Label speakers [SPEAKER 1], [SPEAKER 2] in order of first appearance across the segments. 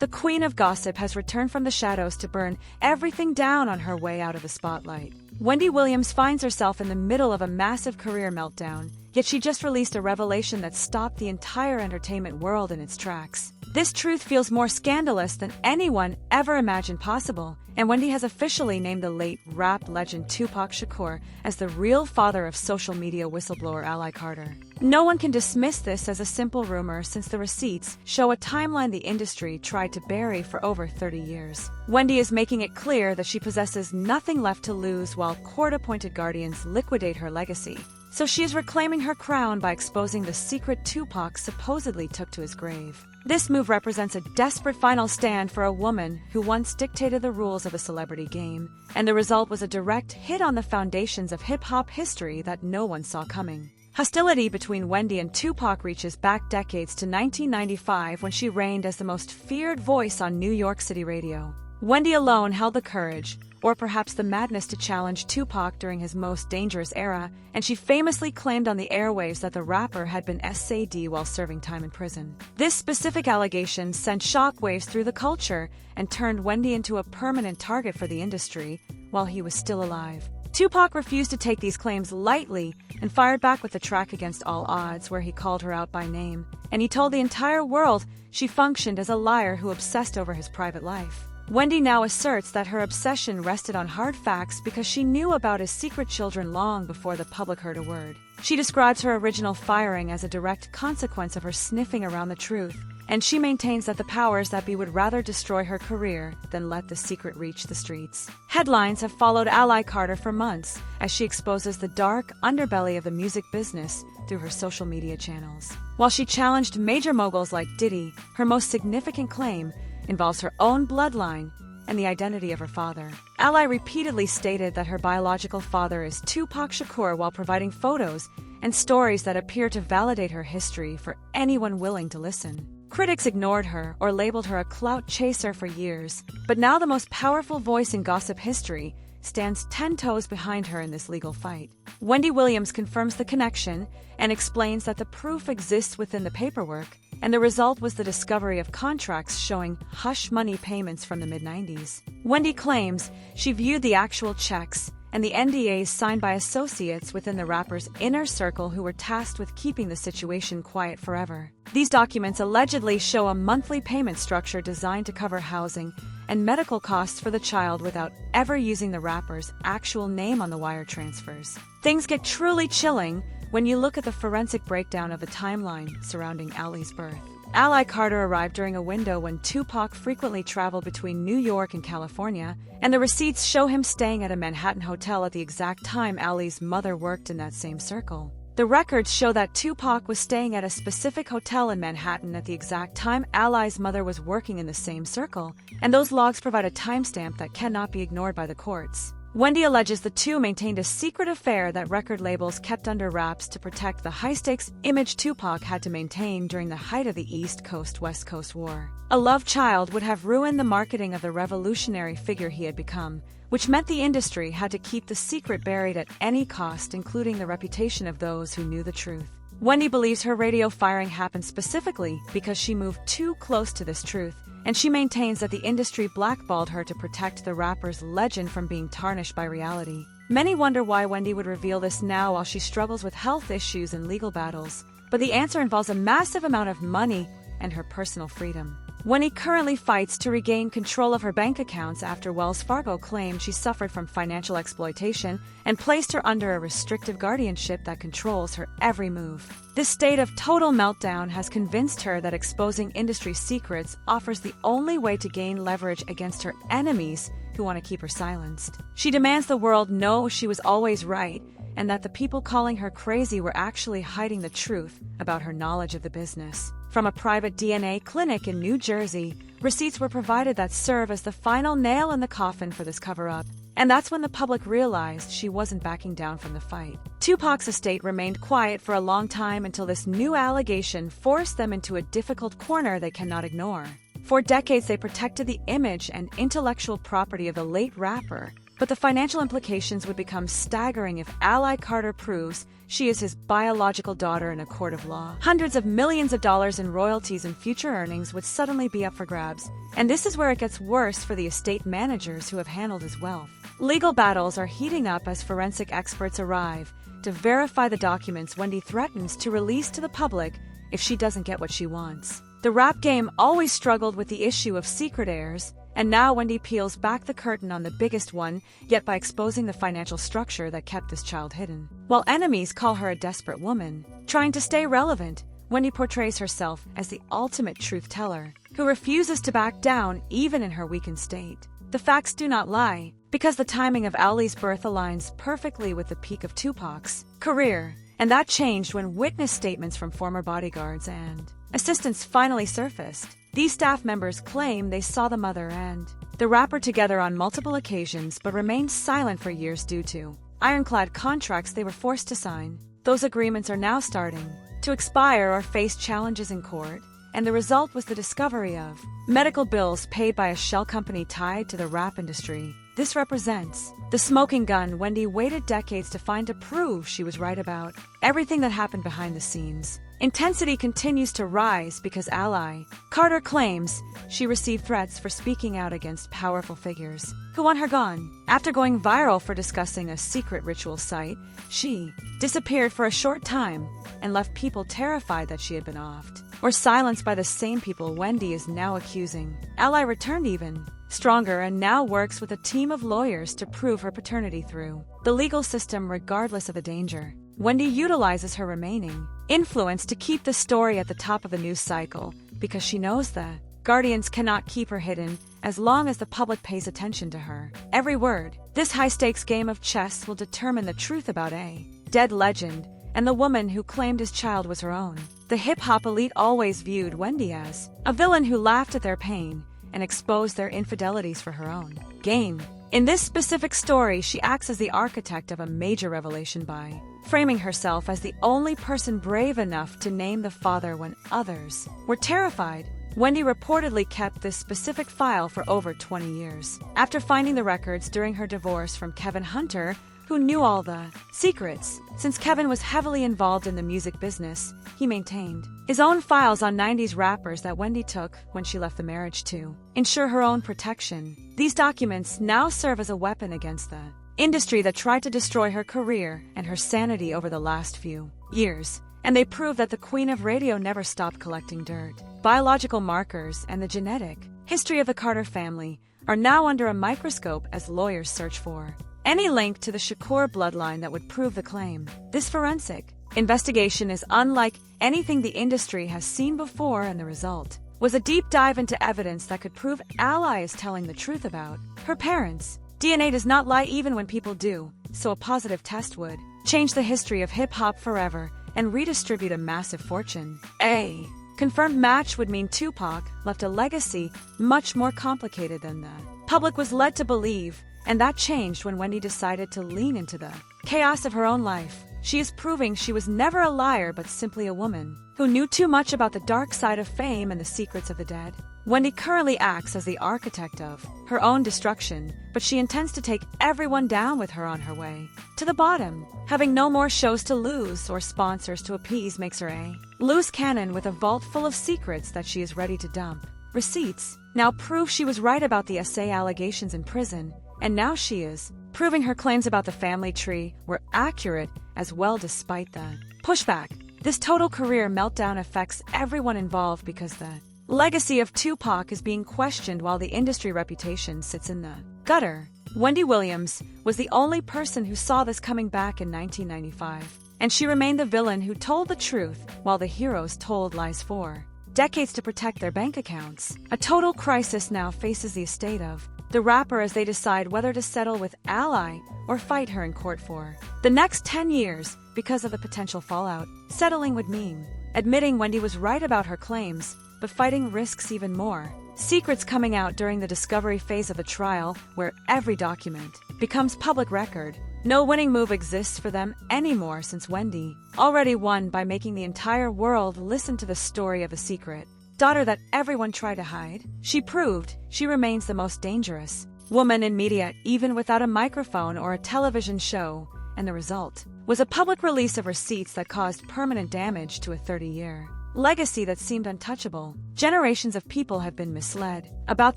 [SPEAKER 1] The queen of gossip has returned from the shadows to burn everything down on her way out of the spotlight. Wendy Williams finds herself in the middle of a massive career meltdown, yet she just released a revelation that stopped the entire entertainment world in its tracks. This truth feels more scandalous than anyone ever imagined possible, and Wendy has officially named the late rap legend Tupac Shakur as the real father of social media whistleblower Ally Carter. No one can dismiss this as a simple rumor, since the receipts show a timeline the industry tried to bury for over 30 years. Wendy is making it clear that she possesses nothing left to lose while court-appointed guardians liquidate her legacy. So she is reclaiming her crown by exposing the secret Tupac supposedly took to his grave. This move represents a desperate final stand for a woman who once dictated the rules of the celebrity game, and the result was a direct hit on the foundations of hip-hop history that no one saw coming. Hostility between Wendy and Tupac reaches back decades to 1995, when she reigned as the most feared voice on New York City radio. Wendy alone held the courage, or perhaps the madness, to challenge Tupac during his most dangerous era, and she famously claimed on the airwaves that the rapper had been SAD while serving time in prison. This specific allegation sent shockwaves through the culture and turned Wendy into a permanent target for the industry while he was still alive. Tupac refused to take these claims lightly and fired back with the track Against All Odds, where he called her out by name, and he told the entire world she functioned as a liar who obsessed over his private life. Wendy now asserts that her obsession rested on hard facts because she knew about his secret children long before the public heard a word. She describes her original firing as a direct consequence of her sniffing around the truth, and she maintains that the powers that be would rather destroy her career than let the secret reach the streets. Headlines have followed Ally Carter for months as she exposes the dark underbelly of the music business through her social media channels. While she challenged major moguls like Diddy, her most significant claim involves her own bloodline and the identity of her father. Ally repeatedly stated that her biological father is Tupac Shakur while providing photos and stories that appear to validate her history for anyone willing to listen. Critics ignored her or labeled her a clout chaser for years, but now the most powerful voice in gossip history stands 10 toes behind her in this legal fight. Wendy Williams confirms the connection and explains that the proof exists within the paperwork, and the result was the discovery of contracts showing hush money payments from the mid-90s. Wendy claims she viewed the actual checks and the NDAs signed by associates within the rapper's inner circle who were tasked with keeping the situation quiet forever. These documents allegedly show a monthly payment structure designed to cover housing and medical costs for the child without ever using the rapper's actual name on the wire transfers. Things get truly chilling when you look at the forensic breakdown of the timeline surrounding Ally's birth. Ally Carter arrived during a window when Tupac frequently traveled between New York and California, and the receipts show him staying at a Manhattan hotel at the exact time Ally's mother worked in that same circle. The records show that Tupac was staying at a specific hotel in Manhattan at the exact time Ally's mother was working in the same circle, and those logs provide a timestamp that cannot be ignored by the courts. Wendy alleges the two maintained a secret affair that record labels kept under wraps to protect the high-stakes image Tupac had to maintain during the height of the East Coast-West Coast War. A love child would have ruined the marketing of the revolutionary figure he had become, which meant the industry had to keep the secret buried at any cost, including the reputation of those who knew the truth. Wendy believes her radio firing happened specifically because she moved too close to this truth, and she maintains that the industry blackballed her to protect the rapper's legend from being tarnished by reality. Many wonder why Wendy would reveal this now while she struggles with health issues and legal battles, but the answer involves a massive amount of money and her personal freedom. Wendy currently fights to regain control of her bank accounts after Wells Fargo claimed she suffered from financial exploitation and placed her under a restrictive guardianship that controls her every move. This state of total meltdown has convinced her that exposing industry secrets offers the only way to gain leverage against her enemies who want to keep her silenced. She demands the world know she was always right, and that the people calling her crazy were actually hiding the truth about her knowledge of the business. From a private DNA clinic in New Jersey, receipts were provided that serve as the final nail in the coffin for this cover-up. And that's when the public realized she wasn't backing down from the fight. Tupac's estate remained quiet for a long time until this new allegation forced them into a difficult corner they cannot ignore. For decades, they protected the image and intellectual property of the late rapper, but the financial implications would become staggering if Ally Carter proves she is his biological daughter in a court of law. Hundreds of millions of dollars in royalties and future earnings would suddenly be up for grabs, and this is where it gets worse for the estate managers who have handled his wealth. Legal battles are heating up as forensic experts arrive to verify the documents Wendy threatens to release to the public if she doesn't get what she wants. The rap game always struggled with the issue of secret heirs, and now Wendy peels back the curtain on the biggest one, yet by exposing the financial structure that kept this child hidden. While enemies call her a desperate woman, trying to stay relevant, Wendy portrays herself as the ultimate truth teller, who refuses to back down even in her weakened state. The facts do not lie, because the timing of Allie's birth aligns perfectly with the peak of Tupac's career, and that changed when witness statements from former bodyguards and assistants finally surfaced. These staff members claim they saw the mother and the rapper together on multiple occasions but remained silent for years due to ironclad contracts they were forced to sign. Those agreements are now starting to expire or face challenges in court, and the result was the discovery of medical bills paid by a shell company tied to the rap industry. This represents the smoking gun Wendy waited decades to find to prove she was right about everything that happened behind the scenes. Intensity continues to rise because Ally Carter claims she received threats for speaking out against powerful figures who want her gone. After going viral for discussing a secret ritual site, she disappeared for a short time and left people terrified that she had been offed or silenced by the same people Wendy is now accusing. Ally returned even stronger and now works with a team of lawyers to prove her paternity through the legal system regardless of the danger. Wendy utilizes her remaining influence to keep the story at the top of the news cycle because she knows the guardians cannot keep her hidden as long as the public pays attention to her every word. This high-stakes game of chess will determine the truth about a dead legend and the woman who claimed his child was her own. The hip-hop elite always viewed Wendy as a villain who laughed at their pain and exposed their infidelities for her own gain. In this specific story, she acts as the architect of a major revelation by framing herself as the only person brave enough to name the father when others were terrified. Wendy reportedly kept this specific file for over 20 years. After finding the records during her divorce from Kevin Hunter, who knew all the secrets, since Kevin was heavily involved in the music business, he maintained his own files on 90s rappers that Wendy took when she left the marriage to ensure her own protection. These documents now serve as a weapon against the industry that tried to destroy her career and her sanity over the last few years, and they prove that the Queen of Radio never stopped collecting dirt. Biological markers and the genetic history of the Carter family are now under a microscope as lawyers search for any link to the Shakur bloodline that would prove the claim. This forensic investigation is unlike anything the industry has seen before, and the result was a deep dive into evidence that could prove Ally is telling the truth about her parents. DNA does not lie even when people do, so a positive test would change the history of hip-hop forever and redistribute a massive fortune. A confirmed match would mean Tupac left a legacy much more complicated than the public was led to believe, and that changed when Wendy decided to lean into the chaos of her own life. She is proving she was never a liar but simply a woman who knew too much about the dark side of fame and the secrets of the dead. Wendy currently acts as the architect of her own destruction, but she intends to take everyone down with her on her way to the bottom. Having no more shows to lose or sponsors to appease makes her a loose cannon with a vault full of secrets that she is ready to dump. Receipts now prove she was right about the SA allegations in prison, and now she is proving her claims about the family tree were accurate as well despite the pushback. This total career meltdown affects everyone involved because the legacy of Tupac is being questioned while the industry reputation sits in the gutter. Wendy Williams was the only person who saw this coming back in 1995, and she remained the villain who told the truth while the heroes told lies for decades to protect their bank accounts. A total crisis now faces the estate of the rapper as they decide whether to settle with Ally or fight her in court for the next 10 years because of the potential fallout. Settling would mean admitting Wendy was right about her claims, but fighting risks even more. Secrets coming out during the discovery phase of the trial, where every document becomes public record. No winning move exists for them anymore since Wendy already won by making the entire world listen to the story of a secret daughter that everyone tried to hide. She proved she remains the most dangerous woman in media even without a microphone or a television show, and the result was a public release of receipts that caused permanent damage to a 30-year legacy that seemed untouchable. Generations of people have been misled about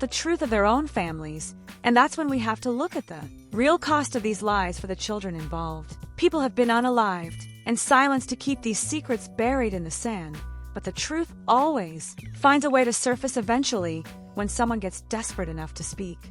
[SPEAKER 1] the truth of their own families, and that's when we have to look at the real cost of these lies for the children involved. People have been unalived and silenced to keep these secrets buried in the sand, but the truth always finds a way to surface eventually when someone gets desperate enough to speak.